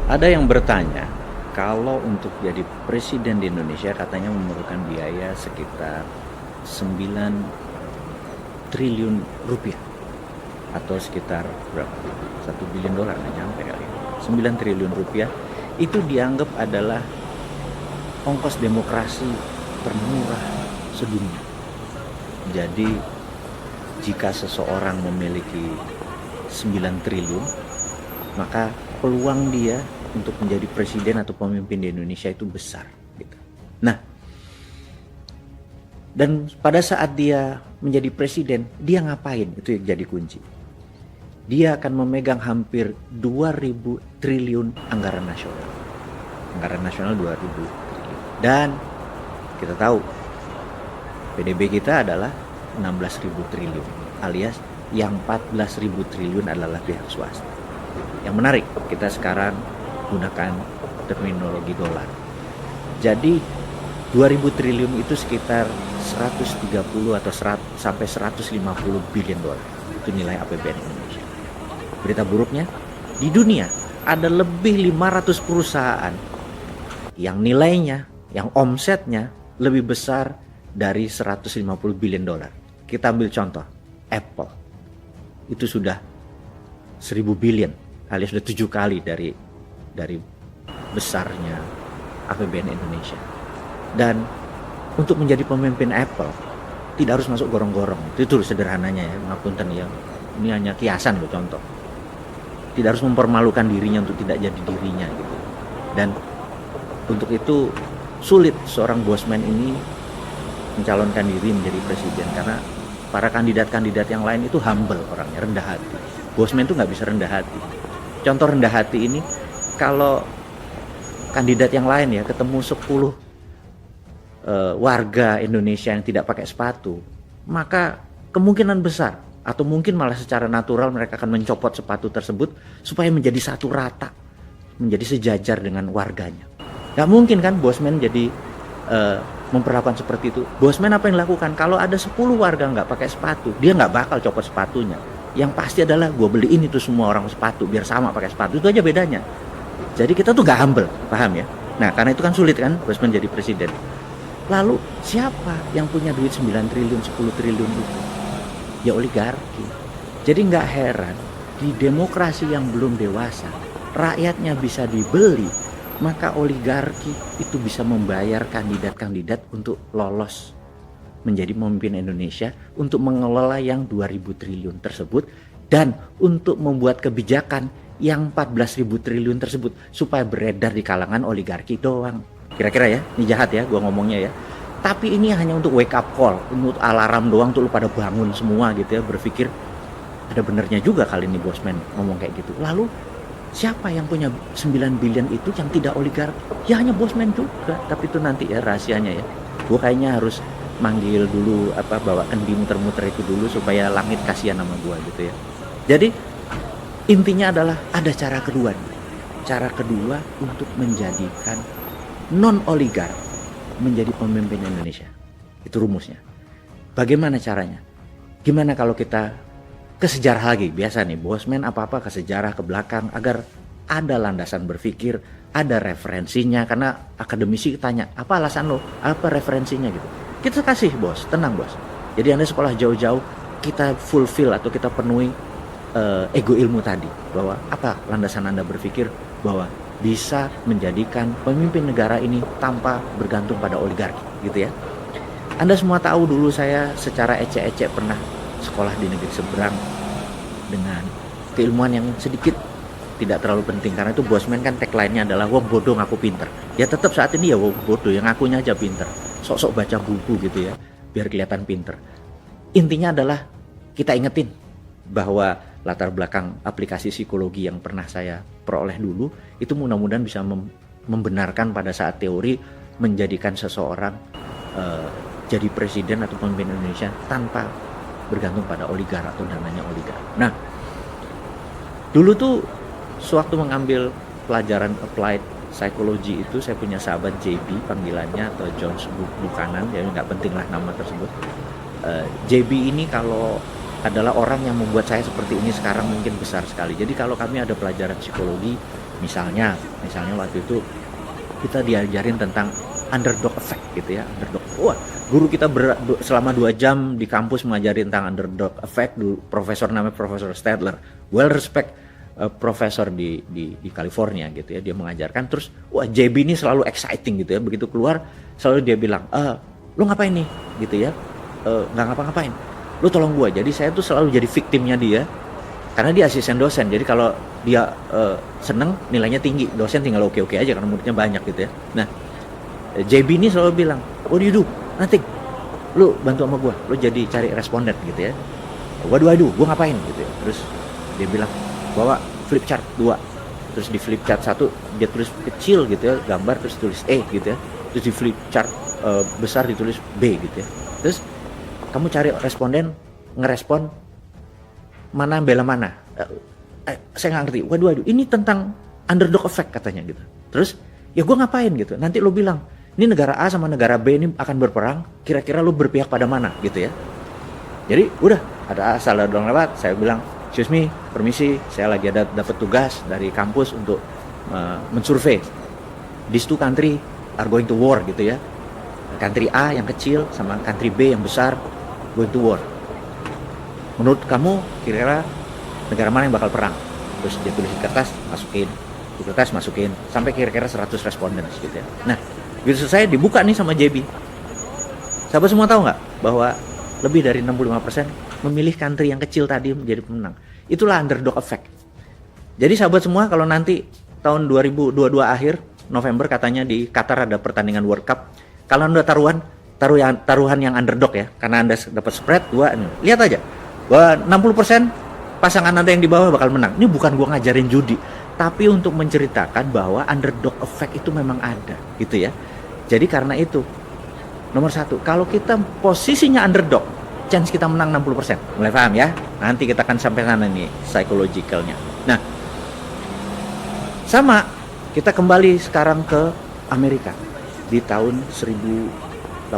Ada yang bertanya, kalau untuk jadi presiden di Indonesia katanya memerlukan biaya sekitar 9 triliun rupiah atau sekitar berapa? 1 bilion dolar, nggak nyampe kali. 9 triliun rupiah itu dianggap adalah ongkos demokrasi termurah sedunia. Jadi jika seseorang memiliki 9 triliun, maka peluang dia untuk menjadi presiden atau pemimpin di Indonesia itu besar gitu. Nah, dan pada saat dia menjadi presiden, dia ngapain? Itu yang jadi kunci. Dia akan memegang hampir 2.000 triliun anggaran nasional. Anggaran nasional 2.000 triliun. Dan kita tahu PDB kita adalah 16.000 triliun, alias yang 14.000 triliun adalah pihak swasta. Yang menarik, kita sekarang gunakan terminologi dolar. Jadi 2.000 triliun itu sekitar 130 atau 100, sampai 150 billion dolar. Itu nilai APBN Indonesia. Berita buruknya, di dunia ada lebih 500 perusahaan yang nilainya, yang omsetnya lebih besar dari 150 billion dolar. Kita ambil contoh, Apple. Itu sudah 1.000 billion, alias sudah 7 kali dari besarnya APBN Indonesia. Dan untuk menjadi pemimpin Apple tidak harus masuk gorong-gorong. Itu sederhananya ya, ngapunten ya. Ini hanya kiasan loh, contoh. Tidak harus mempermalukan dirinya untuk tidak jadi dirinya gitu. Dan untuk itu sulit seorang bosman ini mencalonkan diri menjadi presiden, karena para kandidat-kandidat yang lain itu humble orangnya, rendah hati. Bosman itu nggak bisa rendah hati. Contoh rendah hati ini, kalau kandidat yang lain ya ketemu 10 warga Indonesia yang tidak pakai sepatu, maka kemungkinan besar atau mungkin malah secara natural mereka akan mencopot sepatu tersebut supaya menjadi satu rata, menjadi sejajar dengan warganya. Gak mungkin kan bosman jadi memperlakukan seperti itu. Bosman apa yang dilakukan? Kalau ada 10 warga nggak pakai sepatu, dia nggak bakal copot sepatunya. Yang pasti adalah gue beliin itu semua orang sepatu biar sama pakai sepatu. Itu aja bedanya. Jadi kita tuh gak humble, paham ya? Nah, karena itu kan sulit kan bosman jadi presiden. Lalu siapa yang punya duit 9 triliun, 10 triliun itu? Ya oligarki. Jadi nggak heran di demokrasi yang belum dewasa, rakyatnya bisa dibeli, maka oligarki itu bisa membayar kandidat-kandidat untuk lolos menjadi pemimpin Indonesia, untuk mengelola yang 2.000 triliun tersebut, dan untuk membuat kebijakan yang 14.000 triliun tersebut supaya beredar di kalangan oligarki doang. Kira-kira ya, ini jahat ya gua ngomongnya ya. Tapi ini hanya untuk wake up call, untuk alarm doang, untuk lu pada bangun semua gitu ya, berpikir ada benernya juga kali ini bosman ngomong kayak gitu. Lalu siapa yang punya 9 billion itu yang tidak oligarki? Ya hanya bosman juga, tapi itu nanti ya rahasianya ya. Gue kayaknya harus manggil dulu bawa kendi muter-muter itu dulu supaya langit kasihan sama gue gitu ya. Jadi intinya adalah ada cara kedua. Cara kedua untuk menjadikan non-oligark menjadi pemimpin Indonesia. Itu rumusnya. Bagaimana caranya? Gimana kalau kita ke sejarah lagi? Biasa nih, bosman apa-apa ke sejarah, ke belakang, agar ada landasan berpikir, ada referensinya. Karena akademisi tanya, apa alasan lo? Apa referensinya gitu. Kita kasih bos, tenang bos. Jadi Anda sekolah jauh-jauh, kita fulfill atau kita penuhi ego ilmu tadi. Bahwa apa landasan Anda berpikir bahwa bisa menjadikan pemimpin negara ini tanpa bergantung pada oligarki gitu ya. Anda semua tahu dulu saya secara ecek-ecek pernah sekolah di negeri seberang dengan keilmuan yang sedikit tidak terlalu penting, karena itu bosman kan tagline-nya adalah wong bodoh ngaku pinter. Ya tetap saat ini ya wong bodoh yang ngakunya aja pinter, sok-sok baca buku gitu ya biar kelihatan pinter. Intinya adalah kita ingetin bahwa latar belakang aplikasi psikologi yang pernah saya peroleh dulu itu mudah-mudahan bisa membenarkan pada saat teori menjadikan seseorang jadi presiden atau pemimpin Indonesia tanpa bergantung pada oligark atau dananya oligark. Nah, dulu tuh sewaktu mengambil pelajaran applied psychology itu saya punya sahabat JB panggilannya, atau John Buchanan, ya nggak penting lah nama tersebut. JB ini kalau adalah orang yang membuat saya seperti ini sekarang mungkin besar sekali. Jadi kalau kami ada pelajaran psikologi, Misalnya waktu itu kita diajarin tentang underdog effect gitu ya, underdog. Wah, guru kita selama 2 jam di kampus mengajari tentang underdog effect. Profesor namanya Profesor Stadler, well respect profesor di California gitu ya. Dia mengajarkan terus, wah JB ini selalu exciting gitu ya. Begitu keluar selalu dia bilang, lu ngapain nih gitu ya, nggak ngapa-ngapain, lu tolong gua. Jadi saya tuh selalu jadi victimnya dia, karena dia asisten dosen. Jadi kalau dia seneng nilainya tinggi, dosen tinggal oke-oke aja karena muridnya banyak gitu ya. Nah, JB ini selalu bilang, what do you do? Nothing. Lu bantu sama gua, lu jadi cari responden gitu ya. What do I do? Gua ngapain gitu ya. Terus dia bilang, bawa flip chart 2. Terus di flip chart 1 dia tulis kecil gitu ya, gambar, terus tulis E gitu ya. Terus di flip chart besar ditulis B gitu ya. Terus kamu cari responden, ngerespon mana bela mana. Saya nggak ngerti. Waduh, ini tentang underdog effect katanya gitu. Terus ya gue ngapain gitu. Nanti lo bilang, ini negara A sama negara B ini akan berperang. Kira-kira lo berpihak pada mana gitu ya. Jadi udah ada asal dong lewat. Saya bilang, excuse me, permisi, saya lagi dapat tugas dari kampus untuk mensurvey. These two country are going to war gitu ya. Country A yang kecil sama country B yang besar going to war. Menurut kamu kira-kira negara mana yang bakal perang? Terus dia tulis di kertas, masukin, sampai kira-kira 100 responden gitu ya. Nah, begitu selesai dibuka nih sama JB. Sahabat semua tahu nggak bahwa lebih dari 65% memilih country yang kecil tadi menjadi pemenang. Itulah underdog effect. Jadi sahabat semua, kalau nanti tahun 2022 akhir November katanya di Qatar ada pertandingan World Cup. Kalau Anda taruhan yang underdog ya, karena Anda dapat spread 2, lihat aja bahwa 60% pasangan Anda yang di bawah bakal menang. Ini bukan gua ngajarin judi, tapi untuk menceritakan bahwa underdog effect itu memang ada gitu ya. Jadi karena itu nomor 1, kalau kita posisinya underdog, chance kita menang 60%. Mulai paham ya? Nanti kita akan sampai sana nih psychologicalnya. Nah, sama kita kembali sekarang ke Amerika di tahun 1890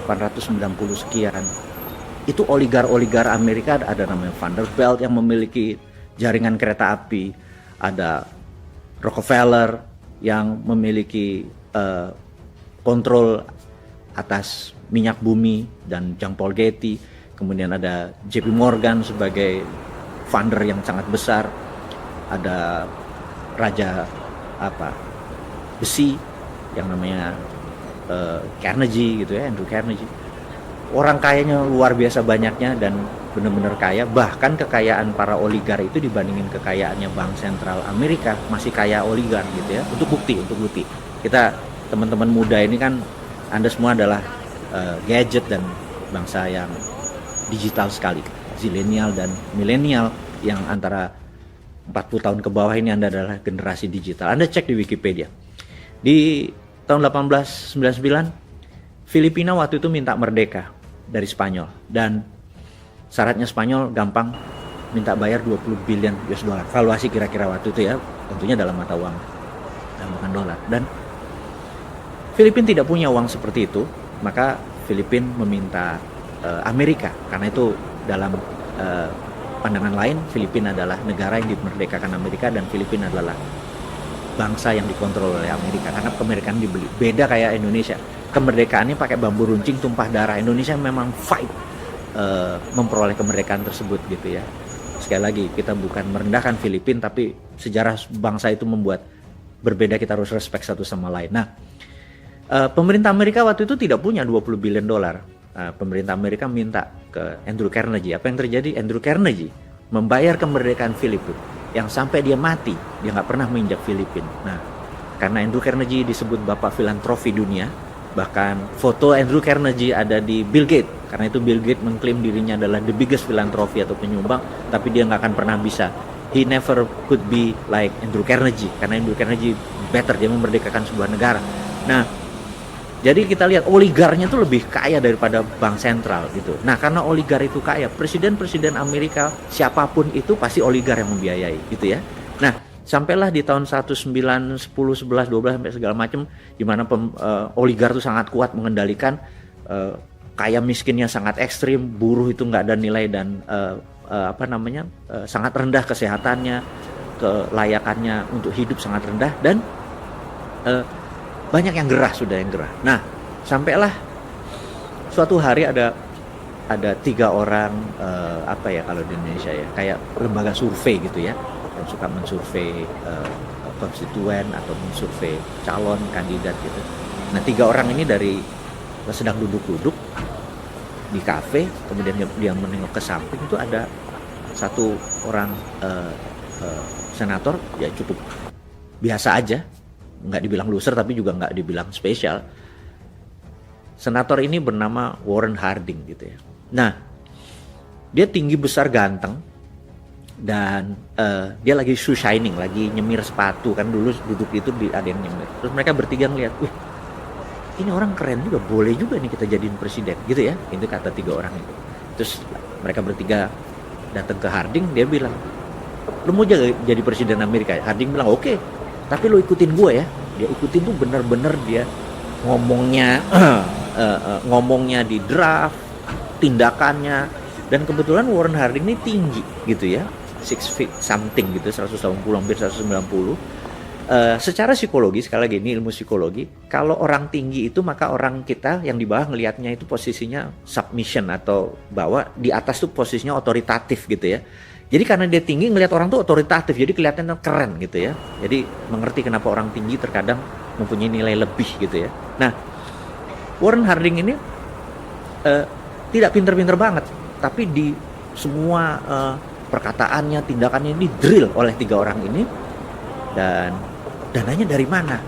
sekian. Itu oligar Amerika, ada namanya Vanderbilt yang memiliki jaringan kereta api, ada Rockefeller yang memiliki kontrol atas minyak bumi dan Jean Paul Getty, kemudian ada JP Morgan sebagai funder yang sangat besar, ada raja besi yang namanya Carnegie gitu ya, Andrew Carnegie. Orang kayanya luar biasa banyaknya dan benar-benar kaya. Bahkan kekayaan para oligar itu dibandingin kekayaannya Bank Sentral Amerika masih kaya oligar gitu ya. Untuk bukti. Kita teman-teman muda ini kan, Anda semua adalah gadget dan bangsa yang digital sekali. Zilenial dan milenial yang antara 40 tahun ke bawah ini Anda adalah generasi digital. Anda cek di Wikipedia. Di tahun 1899 Filipina waktu itu minta merdeka dari Spanyol, dan syaratnya Spanyol gampang, minta bayar 20 billion US dollar. Valuasi kira-kira waktu itu ya, tentunya dalam mata uang dan bukan dolar. Dan Filipina tidak punya uang seperti itu, maka Filipina meminta Amerika, karena itu dalam pandangan lain Filipina adalah negara yang dimerdekakan Amerika dan Filipina adalah bangsa yang dikontrol oleh Amerika, karena kemerdekaan dibeli. Beda kayak Indonesia, kemerdekaannya pakai bambu runcing tumpah darah. Indonesia memang fight memperoleh kemerdekaan tersebut gitu ya. Sekali lagi, kita bukan merendahkan Filipina, tapi sejarah bangsa itu membuat berbeda, kita harus respect satu sama lain. Nah, pemerintah Amerika waktu itu tidak punya 20 billion dolar. Pemerintah Amerika minta ke Andrew Carnegie. Apa yang terjadi? Andrew Carnegie membayar kemerdekaan Filipina, yang sampai dia mati dia nggak pernah menginjak Filipina. Nah, karena Andrew Carnegie disebut bapak filantropi dunia, bahkan foto Andrew Carnegie ada di Bill Gates, karena itu Bill Gates mengklaim dirinya adalah the biggest filantropi atau penyumbang, tapi dia nggak akan pernah bisa. He never could be like Andrew Carnegie, karena Andrew Carnegie better, dia memerdekakan sebuah negara. Nah, jadi kita lihat oligarnya itu lebih kaya daripada bank sentral gitu. Nah, karena oligar itu kaya, presiden-presiden Amerika siapapun itu pasti oligar yang membiayai gitu ya. Nah, sampailah di tahun 1910, 11, 12 sampai segala macam, di mana oligar itu sangat kuat mengendalikan, kaya miskinnya sangat ekstrim, buruh itu nggak ada nilai dan sangat rendah kesehatannya, kelayakannya untuk hidup sangat rendah, dan banyak yang gerah, sudah yang gerah. Nah, sampailah suatu hari ada 3 orang, apa ya kalau di Indonesia ya, kayak lembaga survei gitu ya, yang suka mensurvei konstituen atau mensurvei calon kandidat gitu. Nah, 3 orang ini sedang duduk-duduk di kafe, kemudian dia menengok ke samping, itu ada satu orang senator, ya cukup biasa aja, nggak dibilang loser tapi juga nggak dibilang spesial. Senator ini bernama Warren Harding gitu ya. Nah, dia tinggi, besar, ganteng, dan dia lagi shoe shining, lagi nyemir sepatu, kan dulu duduk itu ada yang nyemir. Terus mereka bertiga ngeliat, wih, ini orang keren juga, boleh juga nih kita jadiin presiden gitu ya. Itu kata 3 orang itu. Terus mereka bertiga datang ke Harding, dia bilang, lu mau jadi presiden Amerika? Harding bilang, oke, tapi lu ikutin gue ya. Dia ikutin tuh bener-bener, dia ngomongnya di draft, tindakannya. Dan kebetulan Warren Harding ini tinggi gitu ya, 6 feet something gitu, 180 hampir 190. Secara psikologi, sekali lagi ini ilmu psikologi, kalau orang tinggi itu maka orang kita yang di bawah ngelihatnya itu posisinya submission, atau bahwa di atas tuh posisinya otoritatif gitu ya. Jadi karena dia tinggi, ngelihat orang tuh otoritatif, jadi kelihatannya keren gitu ya. Jadi mengerti kenapa orang tinggi terkadang mempunyai nilai lebih gitu ya. Nah, Warren Harding ini tidak pinter-pinter banget, tapi di semua perkataannya, tindakannya ini drill oleh 3 orang ini. Dan dananya dari mana?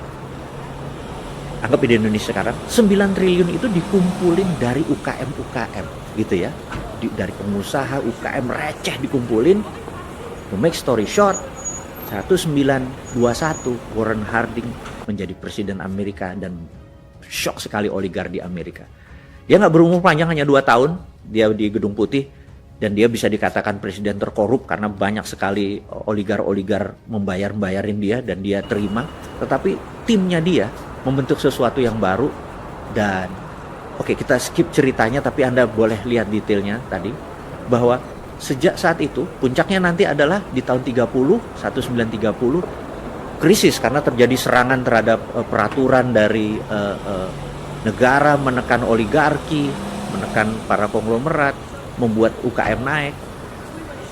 Anggap di Indonesia sekarang 9 triliun itu dikumpulin dari UKM gitu ya. Dari pengusaha UKM receh dikumpulin. To make story short, 1921 Warren Harding menjadi presiden Amerika, dan shock sekali oligar di Amerika. Dia nggak berumur panjang, hanya 2 tahun dia di Gedung Putih, dan dia bisa dikatakan presiden terkorup karena banyak sekali oligar membayarin dia, dan dia terima. Tetapi timnya dia membentuk sesuatu yang baru. Dan oke, kita skip ceritanya, tapi Anda boleh lihat detailnya tadi, bahwa sejak saat itu puncaknya nanti adalah di tahun 1930 krisis, karena terjadi serangan terhadap peraturan dari negara, menekan oligarki, menekan para konglomerat, membuat UKM naik.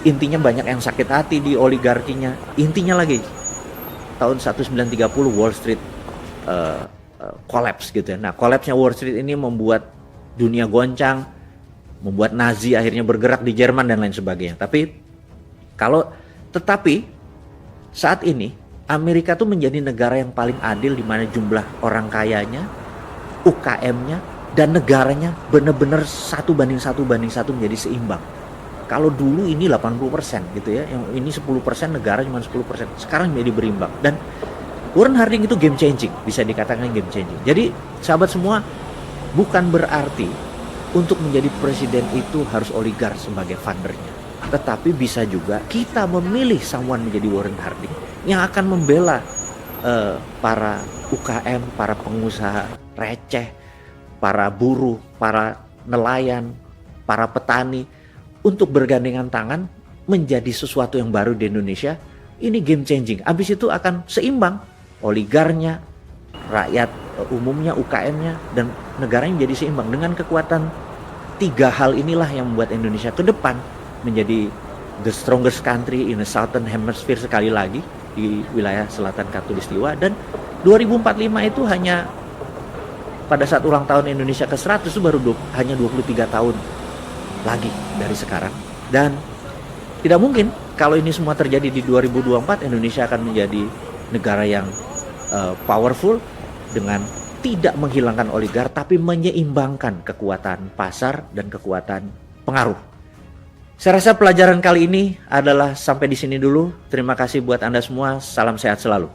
Intinya banyak yang sakit hati di oligarkinya. Intinya lagi tahun 1930 Wall Street collapse gitu ya. Nah, collapse-nya Wall Street ini membuat dunia goncang, membuat Nazi akhirnya bergerak di Jerman dan lain sebagainya. Tetapi saat ini Amerika tuh menjadi negara yang paling adil, di mana jumlah orang kayanya, UKM-nya, dan negaranya benar-benar 1:1 menjadi seimbang. Kalau dulu ini 80% gitu ya, yang ini 10%, negara cuma 10%. Sekarang menjadi berimbang. Dan Warren Harding itu game changing, bisa dikatakan game changing. Jadi sahabat semua, bukan berarti untuk menjadi presiden itu harus oligar sebagai fundernya. Tetapi bisa juga kita memilih someone menjadi Warren Harding yang akan membela para UKM, para pengusaha receh, para buruh, para nelayan, para petani, untuk bergandengan tangan menjadi sesuatu yang baru di Indonesia. Ini game changing. Habis itu akan seimbang, oligarnya, rakyat umumnya, UKM-nya, dan negaranya menjadi seimbang. Dengan kekuatan 3 hal inilah yang membuat Indonesia ke depan menjadi the strongest country in the southern hemisphere, sekali lagi di wilayah selatan Khatulistiwa. Dan 2045 itu hanya pada saat ulang tahun Indonesia ke-100 itu baru hanya 23 tahun lagi dari sekarang. Dan tidak mungkin kalau ini semua terjadi di 2024, Indonesia akan menjadi negara yang powerful dengan tidak menghilangkan oligar, tapi menyeimbangkan kekuatan pasar dan kekuatan pengaruh. Saya rasa pelajaran kali ini adalah sampai di sini dulu. Terima kasih buat Anda semua. Salam sehat selalu.